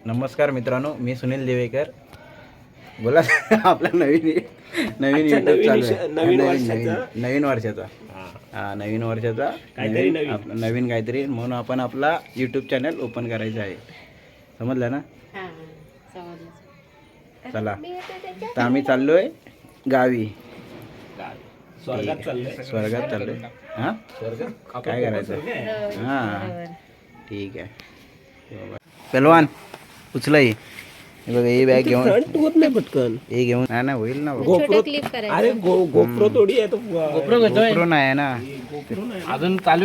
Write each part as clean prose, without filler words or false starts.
नमस्कार मित्रांनो, मी सुनील देवेकर. बोला आपला नवीन यूट्यूब चालू आहे. नवीन वर्षाचा नवीन वर्षाचा नवीन काहीतरी म्हणून आपण आपला यूट्यूब चॅनल ओपन करायचं आहे. समजलं ना? चला तर आम्ही चाललोय गावी. स्वर्गात चाललोय. हां काय करायचं? हां ठीक आहे. पहलवान उचलाय हे बघा, ही बॅग घेऊन नाही पटकन हे घेऊन ना होईल ना. गोप्रो अरे गोप्रो थोडी आहे तो. गोप्रो नाही ना अजून चालू.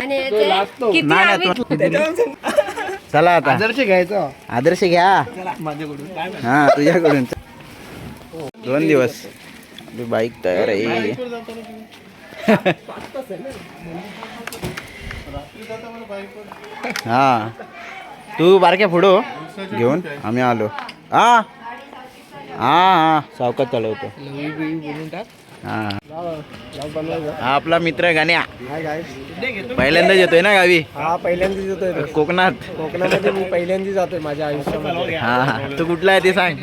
चला आता आदर्श घ्यायचा. आदर्श घ्या माझ्याकडून. हा तुझ्याकडून. 2 दिवस आपली बाईक तयार आहे. हा तू बारक्या पुढं घेऊन आम्ही आलो. हा हा सावकाश चालवतो. हा आपला मित्र गाण्या पहिल्यांदाच येतोय ना गावी. हा पहिल्यांदाच येतोय कोकणामध्ये. मी पहिल्यांदाच जातोय माझ्या आयुष्यामध्ये. हा तू कुठला आहे ते सांग.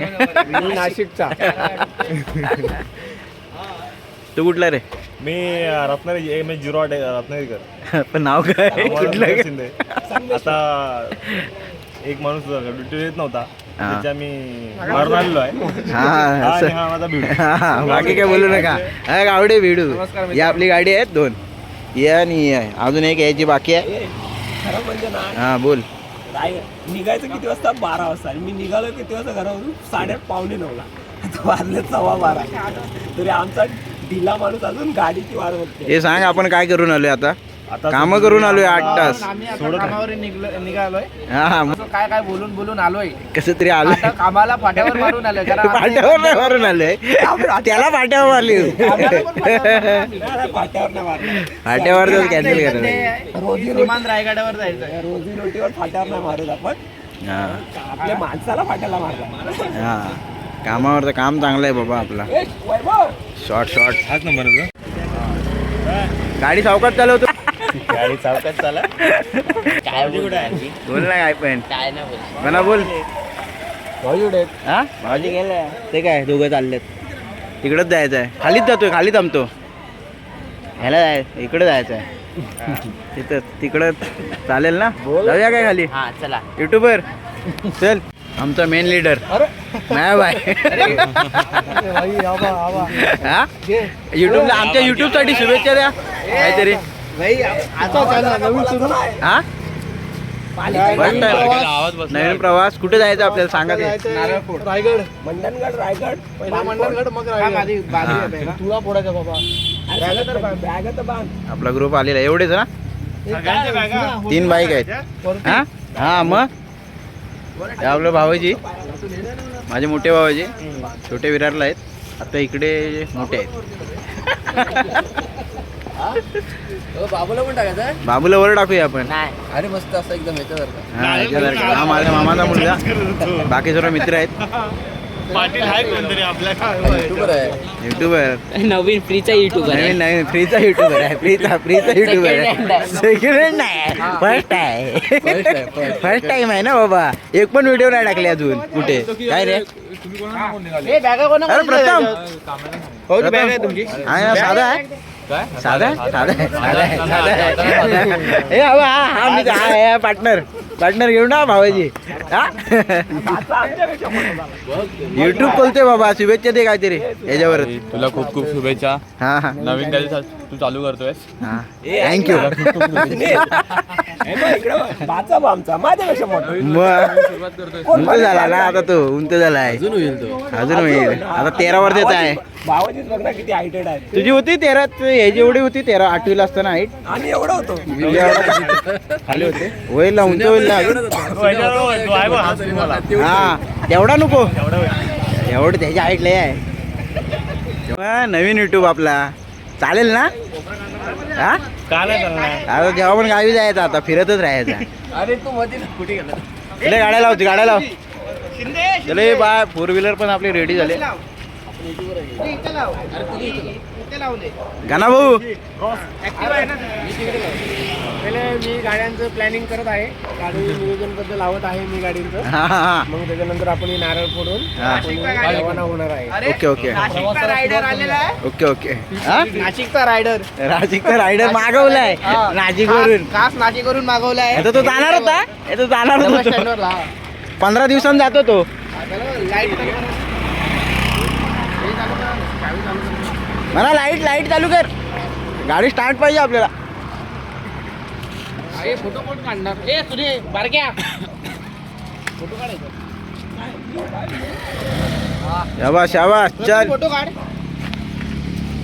मी नाशिकचा. तू कुठला रे? मी रत्नागिरी. मी जिरोवाट रत्नागिरीकर. पण नाव काय कुठलं? शिंदे. आता एक माणूस ड्युटी येत नव्हता, त्याच्या मी मारून आलेलो आहे. हा माझा भिडू. बाकी काय बोलू नका. गावडे भिडू. ही आपली गाडी आहे 2. ये आणि ये आहे. अजून एक यायची बाकी आहे. खरं म्हणजे ना, हा बोल. निघायचं किती वाजता? 12 वाजता. आणि मी निघालो किती वाजता घरावरून? 8:30-9:45. वाजले 12:15. तरी आमचा ढिला माणूस अजून गाडीची वाट बघतोय. हे सांग आपण काय करून आलोय आता? काम करून आलोय 8 तास. कामावर निघालोय. हा काय काय बोलून आलोय. कसं तरी आलोय. कामाला फाट्यावर मारून आलोय. पाट्यावर नाही मारून आलोय. त्याला पाट्यावर मारली. फाट्यावर नाही मारलं. पाट्यावर कॅन्सल करायचं. रोजी विमान रायगडावर जायचं. रोजी रोटीवर फाट्यावर नाही मारत आपण. हा आपल्या माणसाला फाट्याला मारला. हा कामावरचं काम चांगलं आहे बाबा आपला. शॉर्ट हाच नंबर. गाडी सावकाश चालवतो. गाडी चौकात चाला. काय बोल ना काय पण काय नाही बोल. म्हणा बोल. भाऊजी हा भाऊजी गेले ते काय दोघं चाललेत. इकडंच जायचं आहे. खालीच जातोय. खाली थांबतो. ह्याला इकडं जायचं आहे. तिथं तिकडं चालेल ना? जाऊया काय खाली? हा चला. युट्यूबर चल. आमचा मेन लीडर नाही बाय. हा युट्यूबला आमच्या युट्यूबसाठी शुभेच्छा द्या काहीतरी. हा नवीन प्रवास कुठे जायचं आपल्याला सांगा. रायगड. मंडणगड. रायगड पहिला मंडणगड, मग रायगड. तुला फोडायचा बाबा. आपला ग्रुप आलेला आहे. एवढेच ना? 3 बाईक आहेत. हा हा मग आपलं भावाजी, माझे मोठे भावाजी छोटे विरारला आहेत. आता इकडे मोठे आहेत. बाबूला पण टाकायचं. बाबूला वर टाकूया आपण. नाही. अरे मस्त असं एकदम ह्याच्यासारखं. हा माझ्या मामाचा मुलगा. बाकी सर्व मित्र आहेत. पाटील आहे कोणतरी आपल्या. युट्यूबर आहे. युट्यूबर नवीन फ्रीचा युट्यूबर आहे. नवीन फ्रीचा युट्यूबर आहे. फ्रीचा युट्यूबर आहे. सेकंड हँड नाही, फर्स्ट आहे. फर्स्ट टाइम आहे ना बाबा. एक पण व्हिडिओ नाही टाकले अजून कुठे. काय रे? अरे प्रथम बॅग आहे तुमची? आहे ना? साधा आहे. साधा हे हवा. हा मी पार्टनर घेऊ ना भावाजी. हा युट्यूब बोलते बाबा. शुभेच्छा दे काहीतरी याच्यावर. तुला खूप खूप शुभेच्छा. हा हा नवीन काही तू चालू करतोय. थँक्यू. आमचा माझ्यापेक्षा मोठा. मग उंच झाला ना आता. तो उंच झाला आहे. अजून होईल. आता 13 वर देत आहे. भावाचीच बघ ना किती हायटेड आहे. तुझी होती 13. ह्याची एवढी होती 13. 8वीला असताना हाईट. आणि एवढा होतो. खाली होते. होईल ना उंच होईल ना अजून. हा तेवढा नको. एवढं त्याच्या हाईट लय आहे. नवीन युट्यूब आपला चालेल ना? हा आता जेव्हा पण गावी जायचं. आता फिरतच राहायचं. अरे तू मध्ये कुठे गेला? चले गाड्या लावते. गाड्या लाव. चले बा 4 व्हीलर पण आपली रेडी झाले. गाना भाऊ पहिले मी गाड्यांचं प्लॅनिंग करत आहे, गाडी नियोजन बद्दल लावत आहे मी गाडींचं. हा हा हा मग त्याच्यानंतर आपण हे नारळ फोडून हा. आपण रवाना होणार आहे. ओके ओके रायडर आलेला आहे, ओके ओके हा नाशिकचा रायडर. नाशिकचा रायडर मागवलाय नाशिक वरून. खास नाशिकवरून मागवलाय. आता तो जाणार होता, तो जाणार होता स्टँडवर 15 दिवसांनी जातो तो. लाईट म्हणा लाईट चालू कर, गाडी स्टार्ट पाहिजे आपल्याला. फोटो कोण काढणार? ए तुझे बारक्या फोटो काढायचा. शाबास शाबास चल. फोटो काढ.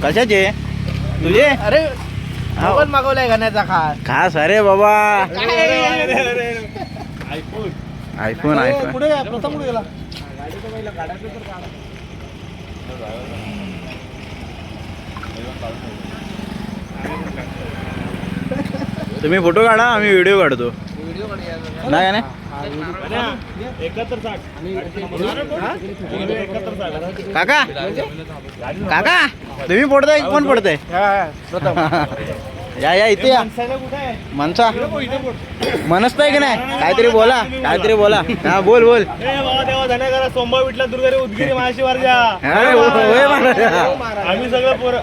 कशाचे तुझे? अरे आपण मागवलाय गाण्याचा खास. खास अरे बाबा आयफोन आयफोन. पुढे प्रथम पुढे गेला. तुम्ही फोटो काढा, आम्ही व्हिडिओ काढतो. नाही का नाही? काका काका तुम्ही फोडताय कोण फोडताय? या इथे या माणसा मनसताय की नाही? काहीतरी बोला हा बोल सोमवार विटला दुर्गा रे उदगिरी महाशी वारजा. होय महाराजा. आम्ही सगळं पोरं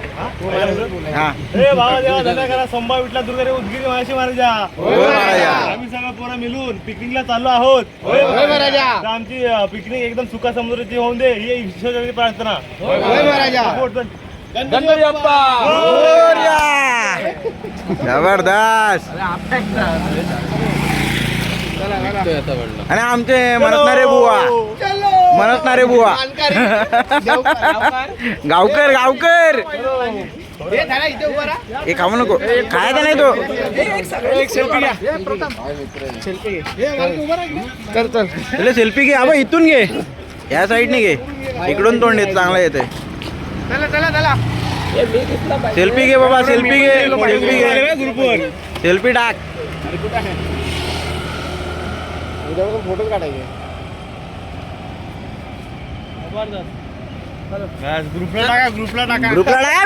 हा ए बाबा देवा धन्य करा सोमवार विटला दुर्गा रे उदगिरी महाशी वारजा. होय महाराजा. आम्ही सगळं पोरं मिळून पिकनिकला चाललो आहोत. होय महाराजा. तर आमची पिकनिक एकदम सुखा समुद्राची होऊन दे ही ईश्वराची प्रार्थना. होय महाराजा. गणपती बाप्पा मोरया. जबरदस्त. आणि आमचे म्हणसणारे बुवा गावकर हे खाऊ नको, खायचा नाही तो. सेल्फी घे आबा, इथून घे, या साईडने घे, इकडून तोंड येत चांगला येते. सेल्फी घे बाबा, सेल्फी घे, सेल्फी टाक. फोटो काढायचे.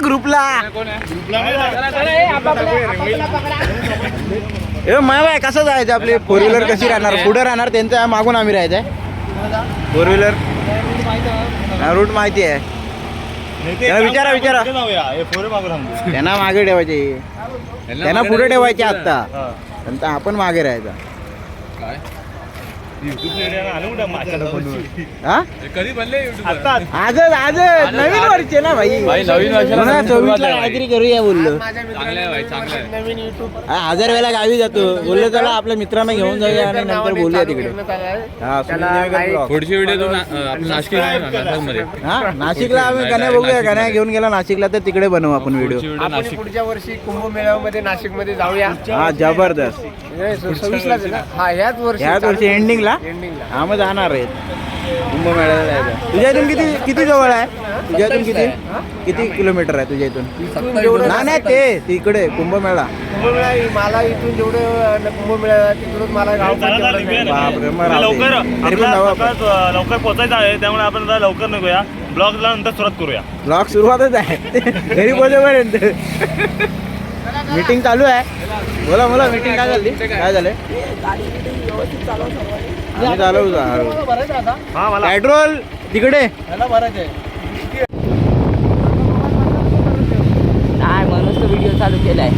ग्रुपला माय बाय कसं जायचं? आपली 4 व्हीलर कशी राहणार? पुढे राहणार त्यांच्या मागून आम्ही राहायचंय. 4 व्हीलर रूट माहिती आहे. विचारा त्यांना मागे ठेवायचे, त्यांना पुढे ठेवायचे. आता नंतर आपण मागे राहायचा. कधी बनले आजच नवीन वर्ष ना भाई. 2024 ला काहीतरी करूया बोललो. नवीन युट्यूब 1000 वेळा गावी जातो बोललो, चला आपल्या मित्रांना घेऊन जाऊया आणि नंतर बोलूया तिकडे. हा पुढची व्हिडिओ नाशिक हा नाशिकला आम्ही गण्या बघूया. गण्या घेऊन गेला नाशिकला तर तिकडे बनवू आपण व्हिडिओ. आपण पुढच्या वर्षी कुंभमेळ्यामध्ये नाशिक मध्ये जाऊया. हा जबरदस्त. 26 ला हा ह्याच वर्षी एंडिंगला हा मग जाणार आहेत कुंभमेळ्याला जायचं. तुझ्या इथून किती जवळ आहे? तुझ्या इथून किती किलोमीटर आहे तुझ्या इथून? नाही ते तिकडे कुंभमेळा. मला इथून जेवढं कुंभमेळा तिकडून मला गाव बापरे, मग राहू दे. लवकर तरी पण जाऊ आपण. लवकर पोहोचायचं आहे, त्यामुळे आपण जरा लवकर निघूया. ब्लॉगला नंतर सुरुवात करूया. ब्लॉग सुरुवातच आहे घरी पोहोचेपर्यंत. मीटिंग चालू आहे. बोला मीटिंग काय झाली? काय झालंय? आम्ही चालवू हा मला पेट्रोल तिकडे. काय म्हणून व्हिडिओ चालू केलाय.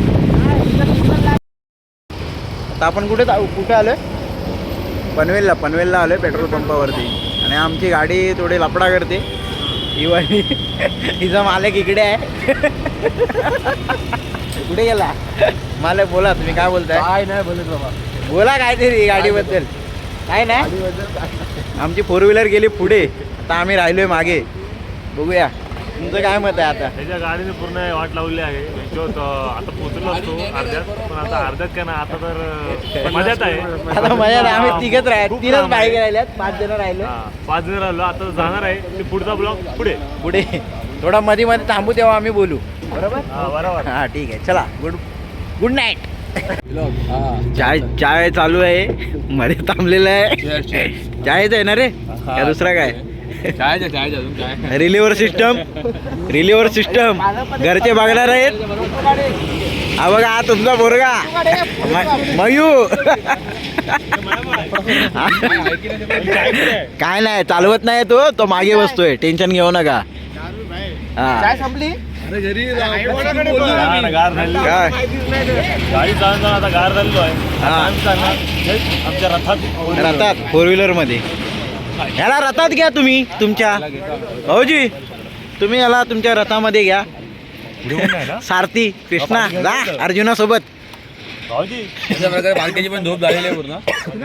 आता आपण कुठे आलोय? पनवेलला आलोय पेट्रोल पंपावरती. आणि आमची गाडी थोडी लपडा करते. हिचा मालक इकडे आहे. कुठे गेला मालक? बोला, तुम्ही काय बोलताय? काय नाही बोलत बाबा, बोला काहीतरी गाडीबद्दल. काय नाही, आमची 4 व्हीलर गेली पुढे, आता आम्ही राहिलोय मागे. बघूया तुमचं काय मत आहे आता? त्याच्या गाडीने पूर्ण वाट लावली आहे. आता पोहोचलो असतो अर्ध्यात, पण आता अर्ध्यात काय ना, आता तर मजाच आहे. आता मजा आम्ही तिघच तीनच बाईक राहिल्यात, 5 जण राहिले. 5 जण राहिलो. आता जाणार आहे पुढचा ब्लॉग पुढे थोडा मध्ये थांबू तेव्हा आम्ही बोलू. बरोबर. बरोबर. ठीक आहे, चला. Good night. चाय चालू आहे, मध्ये थांबलेला आहे. चायच आहे ना रे, का दुसरा काय? रिलिव्हर सिस्टम घरचे बघणार आहेत. हा बघा हा तुमचा पोरगा मयू. काय नाही चालवत नाही तो मागे बसतोय, टेन्शन घेऊ नका. हा संपली काय गाडी चालवताना आता गार झालेलो आहे. आमच्या रथात 4 व्हीलर मध्ये. ह्याला रथात घ्या तुम्ही तुमच्या भाऊजी, तुम्ही याला तुमच्या रथामध्ये घ्या. सारथी कृष्णा जा अर्जुना सोबत. अशा प्रकारे बालकाची पण झोप झालेली आहे पूर्ण.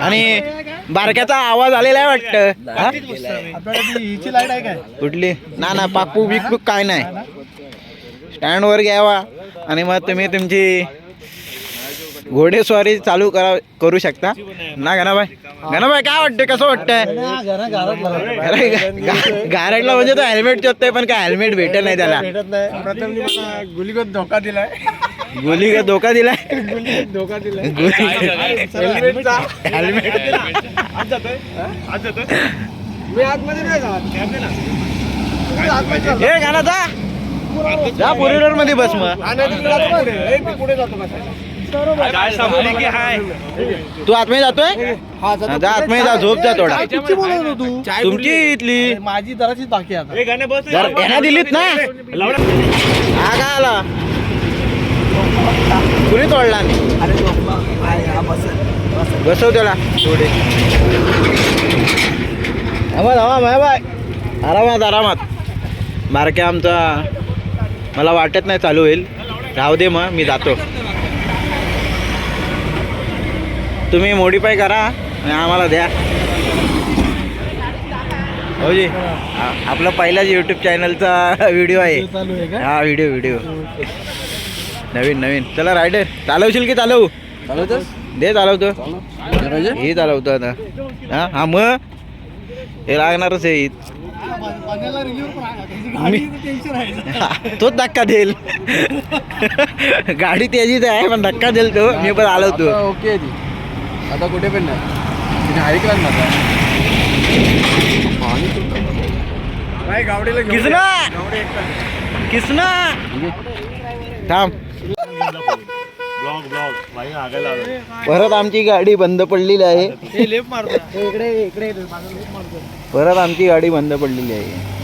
आणि बारक्याचा आवाज आलेला आहे वाटतं. हिची लाईट आहे काय? कुठली ना पाकू बिकूक काय नाही. स्टँडवर घ्यावा आणि मग तुम्ही तुमची घोडेस्वारी चालू करू शकता ना. गणाबाई काय वाटतं, कसं वाटतंय? गारटला म्हणजे तो हेल्मेट चोरतोय पण काय हेल्मेट भेटत नाही त्याला. गुलीगत धोका दिलाय. धोका दिलाय. हेल्मेट मी आतमध्ये नाही जात. हे गाणं जा 4 व्हीलर मध्ये बस मग. पुढे जातो तू आतमध्ये जातोय? जा आतमध्ये जा, झोप जा थोडा. तुमची इथली माझी जराची बाकी आता. यांना दिलीत ना. हा का आला कुणी तोडला? बसव त्याला थोडे. आरामात. बारक्या आमचा मला वाटत नाही चालू होईल. राहू दे मग मी जातो. तुम्ही मॉडिफाय करा आणि आम्हाला द्या. हो जी, आपला पहिलाच यूट्यूब चॅनलचा व्हिडिओ आहे हा. व्हिडिओ नवीन. चला रायडर चालवशील की चालवू? दे चालवतो. हे चालवतो आता. हा मग हे लागणारच आहे. तोच धक्का देईल. गाडी त्याचीच आहे पण धक्का देईल तो. मी पण आलवतो. ओके आता कुठे पण नाही ऐकला किसना थांब. परत आमची गाडी बंद पडलेली आहे. परत आमची गाडी बंद पडलेली आहे.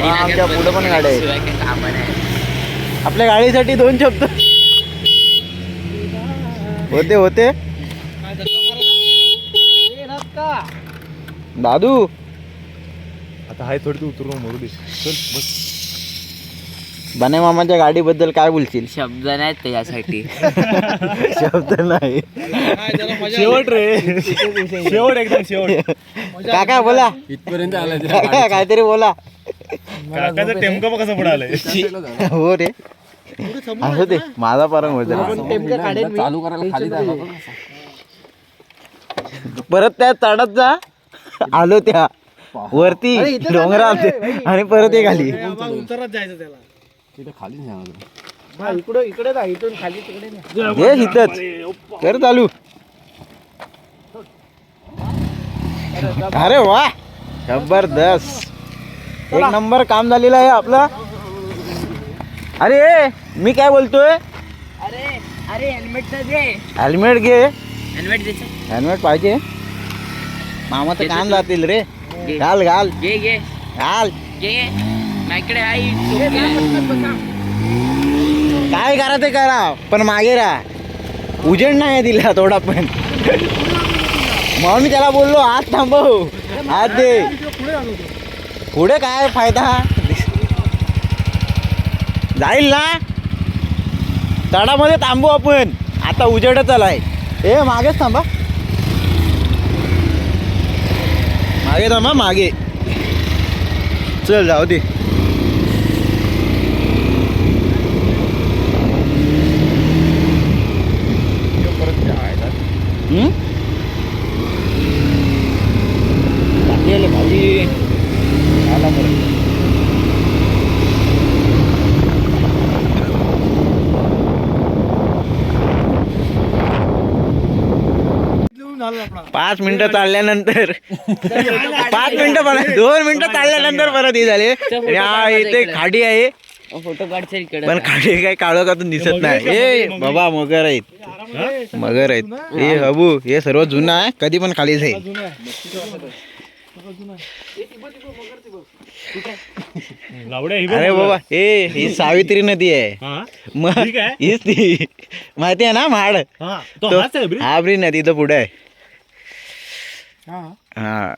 आमच्या पुढे पण गाड्या आहेत. आपल्या गाडीसाठी 2 शब्द होते दादू. आता हाय थोडी उतरून मरू दे. बने मामाच्या गाडीबद्दल काय बोलशील? शब्द नाहीत त्याच्यासाठी. शब्द नाही. शेवट रे, शेवट एकदम शेवट. काका बोला. इथपर्यंत आला काका काहीतरी बोला. काकाचं टेमकं बघ कसं पुढे. हो रे, असं ते माझा परंग होता. चालू करायला खाली परत त्या चढत जा. आलो त्या वरती डोंगरात आणि परत हे खाली. उतरत जायचं त्याला. इकडे जा, इथून खाली तिकडे. हे हितच कर चालू. अरे वा जबरदस्त, 1 नंबर काम झालेलं आहे आपलं. अरे मी काय बोलतोय? अरे हेल्मेट दे. हेल्मेट घे. हेल्मेट हेल्मेट पाहिजे. मामाचं काम जातील रे. घाल घे माझ्याकडे आई. काय करा ते करा पण मागे राहा. उजेड नाही दिला थोडा पण. म्हणून मी त्याला बोललो हात थांबव, हात दे. पुढे काय फायदा जाईल ना. तडामध्ये थांबू आपण. आता उजेडच आलाय. ए मागेच थांबा. मागे थांबा मागे. चल जाऊ दे. भाजी आला परत. 5 मिनिटं चालल्यानंतर 5 मिनिटं पण 2 मिनिटं चालल्यानंतर परत हे झाले. आणि हा इथे खाडी आहे फोटो काढचे इकडे पण खाडी काही काळोखातून दिसत नाही. ए बाबा मगर आहेत, मगर आहेत. हे हबू हे सर्व जुनं आहे, कधी पण खाली जाईल. अरे बाबा ही सावित्री नदी आहे. मग हीच ती माहिती आहे ना महाड, हाबरी नदी तर पुढे आहे. हा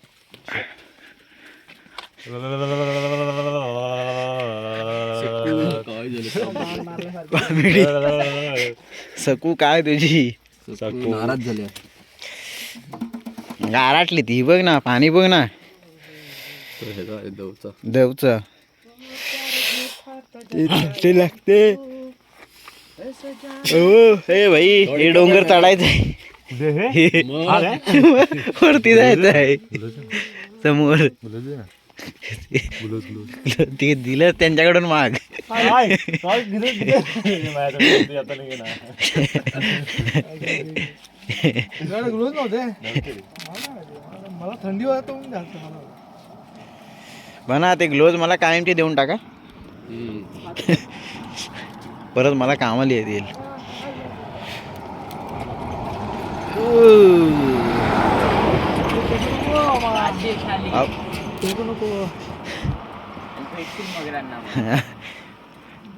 सकू काय तुझी नाराज झाले. गाराटली ती बघ ना, पाणी बघ ना देवचं ते लागते. हो हे भाई हे डोंगर चढायचंय, वरती जायचं आहे समोर. ते दिलं त्यांच्याकडून माग. मला थंडी वाजत म्हणा ते ग्लोव्ज मला कायमचे देऊन टाका, परत मला कामाला येतील.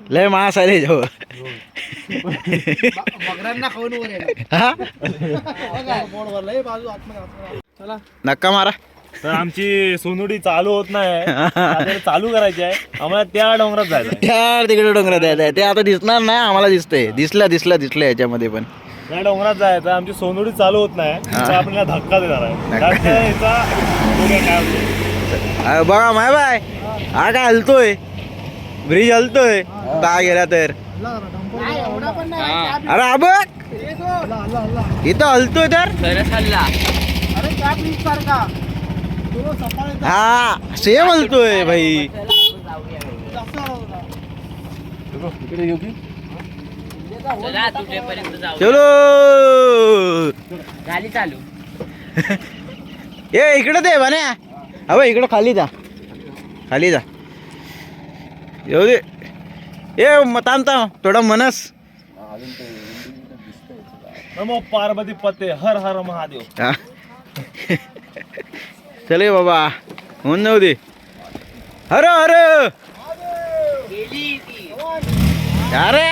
लय मास आले जो नक्का मारा. तर आमची सोनुडी चालू होत नाही, चालू करायची आहे आम्हाला. त्या डोंगरात जायचं, त्या तिकडे डोंगरात जायचं. ते आता दिसणार नाही आम्हाला, दिसतंय. दिसलं याच्यामध्ये पण. त्या डोंगरात जायचं. आमची सोनुडी चालू होत नाही, तर आपल्याला धक्का देणार आहे. बघा माय बाय हा काय हलतोय, ब्रिज हलतोय का गेला तर. अरे बघ इथं हलतोय तर. हा सेम हलतोय भाई. चलो गाडी चालू. ए इकडे दे बन्या. अबे इकडे खाली जा, खाली जा. येऊ दे. ए थांबता थोडा मनस. नमो पार्वती पते हर हर महादेव. चले बाबा होऊन जाऊ दे. हर हर अरे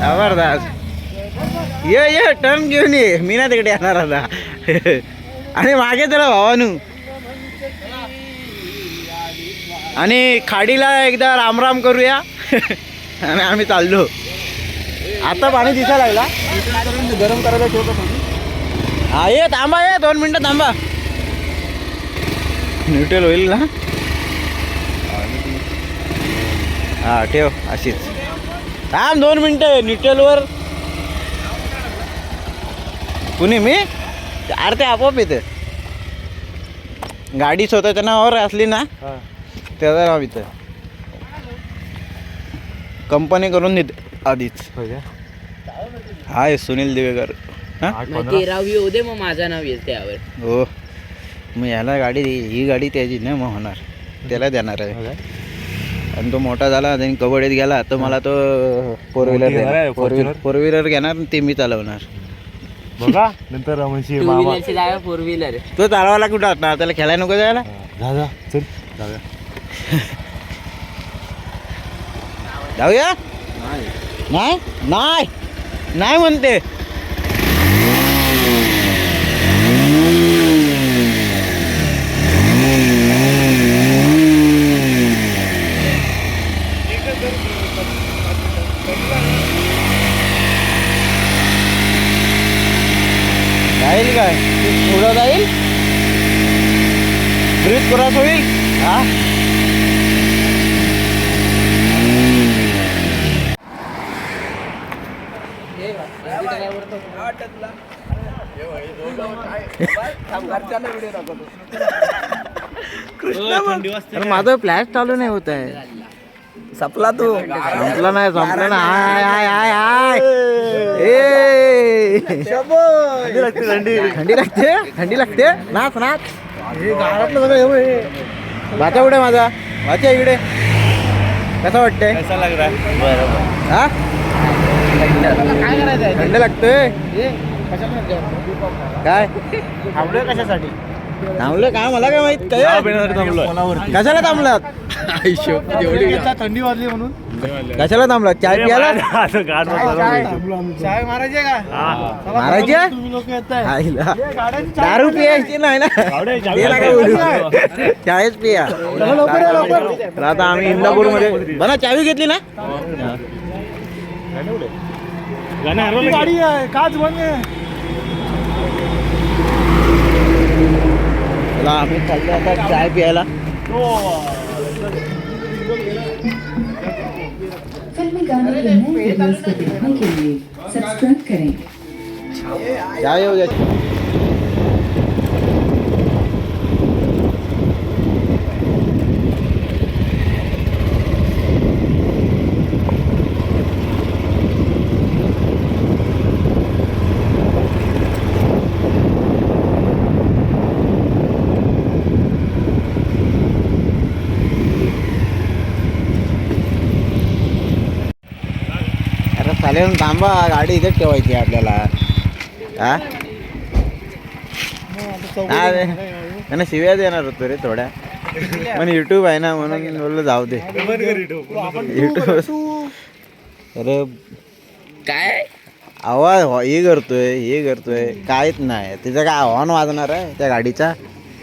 जबरदस्त. ये टर्न घेऊन ये, मी ना तिकडे येणार आता. आणि मागे चला भावानू. आणि खाडीला एकदा रामराम करूया. आणि आम्ही चाललो. आता पाणी दिसायला लागला, गरम करायला ठेवतो. हा ये थांबा, ये 2 मिनिटं थांबा. न्यूट्रल होईल ना. हा ठेव अशीच. थांब 2 मिनिटं न्यूट्रलवर. कुणी मी अरे ते आपोआप येतं. गाडी स्वतःच्या नावावर असली ना त्याचं नाव इथं कंपनी करून देते आधीच. हाय सुनील दिवेकर. हा 13वी येऊ दे, मग माझं नाव येईल त्यावर. हो मग याला गाडी, ही गाडी त्याची ना मग होणार, त्याला देणार आहे. आणि तो मोठा झाला आणि कबड्डीत गेला तर मला तो फोर व्हीलर घेणार, ते मी चालवणार. बघा नंतर टू व्हीलरची जागा 4 व्हीलर. तो चालवायला कुठं असणार, त्याला खेळायला नको जायला. चल जाऊया. जाऊया. नाही नाही नाही म्हणते. जाईल काय पुढं जाईल, ब्रिज क्रॉस होईल. हा माझं फ्लॅश चालू नाही होत आहे. सपला तू संपला नाही संपला ना हाय हाय हाय हाय ए थंडी थंडी लागते थंडी लागते नाच नाच वाचा कुठे माझा वाचा इकडे कसं वाटतंय कैसा लग रहा है हा थंड लागतोय काय कशासाठी थांबलं का मला काय माहित काय कशाला थांबलात थंडी वाजली म्हणून कशाला थांबलात चाय प्यायला चाय मारायचे का मारायची आहे? तुम्ही लोक येताय आईला. दारू पियायची नाही ना ते नका बोलू. चायच पिया तर आता आम्ही इंदापूर मध्ये बना चावी घेतली ना गाडी आहे काच बंद आहे चला आम्ही चाललो आता चाय प्यायला फिल्मी गाने के नए वीडियोस को देखने के लिए सब्सक्राइब करें। चाय येऊ द्या अरे चालेल थांबा गाडी इथेच ठेवायची आहे आपल्याला हा त्यांना शिव्या देणार होतो रे थोड्या पण युट्यूब आहे ना म्हणून बोललो जाऊ दे युट्यूब अरे काय आवाज हे करतोय काहीच नाही तिचा काय हॉर्न वाजणार आहे त्या गाडीचा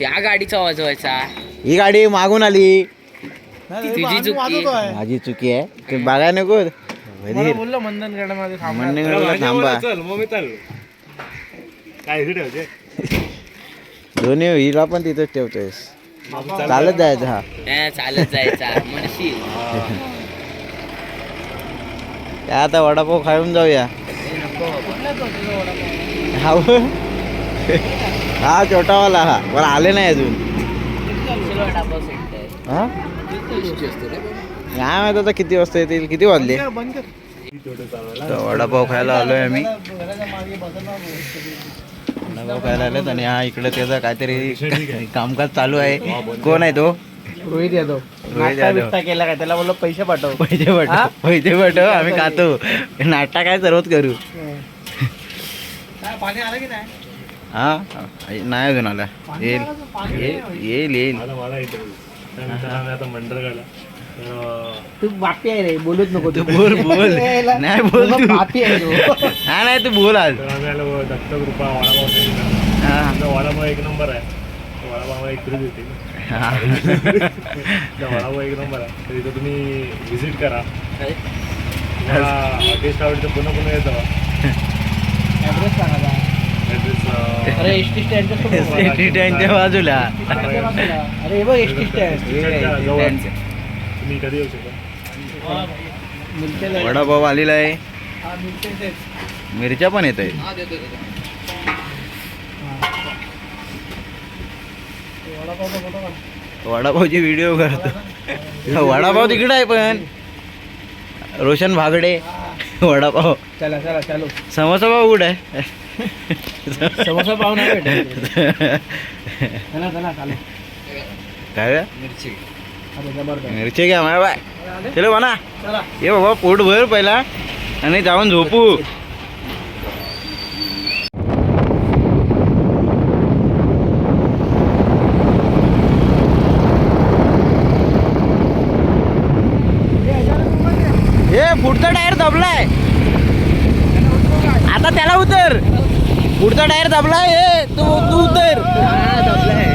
या गाडीचा वाजवायचा ही गाडी मागून आली तुझी चुकी माझी चुकी आहे ते बघाय नको बोललो मंदनगडामध्ये मंडणगडला थांबा काय इथे ठेवते दोन्ही हिला पण तिथंच ठेवतोयस चालत जायचं हा चालत जायचा म्हणशील काय आता वडापाव खाऊन जाऊया हा हा छोटावाला हा बरं आले नाही अजून हा काय माहित आता किती वाजता येतील किती वाजले तर वडापाव खायला आलोय आम्ही वडापाव खायला आलोत आणि हा इकडे त्याचा काहीतरी कामकाज चालू आहे कोण आहे तो रोहित यादव रोहित यादव केला काय त्याला बोललो पैसे पाठव पैसे पाठव आम्ही खातो नाश्ता काय सर्वच करू पाणी आलं की नाही हा नाही अजून आला येईल येईल येईल आता मंडळगडला तू बापी आहे रे बोलूच नको तू बोल बोल नाही बोल तू बापी आहे तो हा नाही तू बोल आज तर आम्ही आलो दत्तकृपा वडापाव हा वडापाव एक नंबर आहे वडापाव एक फ्री देते हा. वडापाव एक नंबर आहे तर इथं तुम्ही व्हिजिट करा टेस्ट आवडतं पुन्हा पुन्हा येतो ऍड्रेस सांगा ॲड्रेस अरे एस टी स्टँडच्या बाजूला अरे हे बघ एस टी स्टँड तुम्ही कधी येऊ शकता वडापाव आलेला आहे मिरच्या पण येत आहे वडापावची व्हिडिओ करतो वडापाव तिकडे आहे पण रोशन भागडे वडापाव चला चला चालू समोसा पाव कुठे आहे समोसा पाव नाही भेटत चला चला चालू काय रे? अरे जबरदस्त मिरची घ्या माझ्या बाय चलो म्हणा ये बाबा पोट भर पहिला आणि जाऊन झोपू हे पुढचा टायर दबलाय आता त्याला उतर पुढचा टायर दबलाय हे तू उतर दबलाय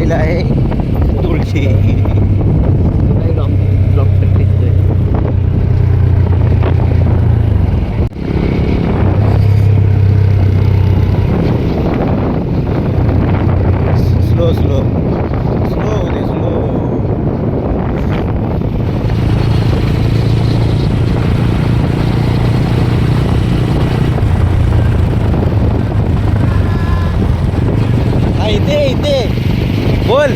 आलेला आहे तुळशी. स्लो स्लो स्लो होते स्लो. हा इथे इथे बोल.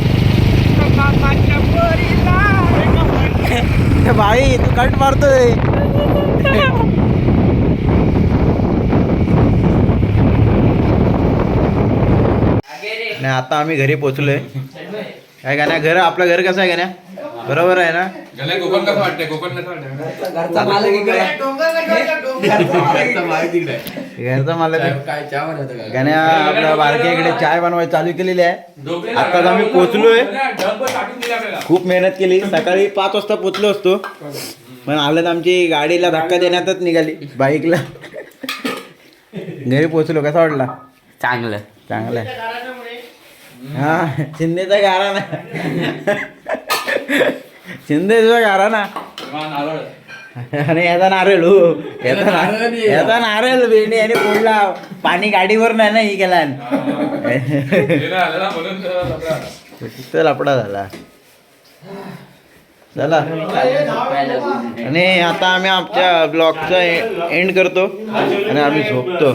भाई तू कट मारतोय. नाही आता आम्ही घरी पोचलोय. काय गाण्या घर आपलं घर कसं आहे गाण्या बरोबर आहे ना. कोकण कसं वाटतंय कोकण कसं वाटतंय घरचा मालक इकडे. घरचा मला गाण्या आपल्या बारक्या इकडे चाय बनवायची चालू केलेली आहे. आताच आम्ही पोचलोय. खूप मेहनत केली. सकाळी 5 वाजता पोचलो असतो पण आलं तर आमची गाडीला धक्का देण्यातच निघाली बाईकला. घरी पोचलो. कसा वाटला. चांगलं. चांगलं आहे. हा शिंदेचा गारा ना. शिंदेचा गारा ना. आणि याचा नारळ हो याचा नारळ बेणी आणि फोडला. पाणी गाडीवर नाही ना ही गेला. तिथं लपडा झाला. चला आणि आता आम्ही आमच्या ब्लॉगचा एंड करतो आणि आम्ही झोपतो.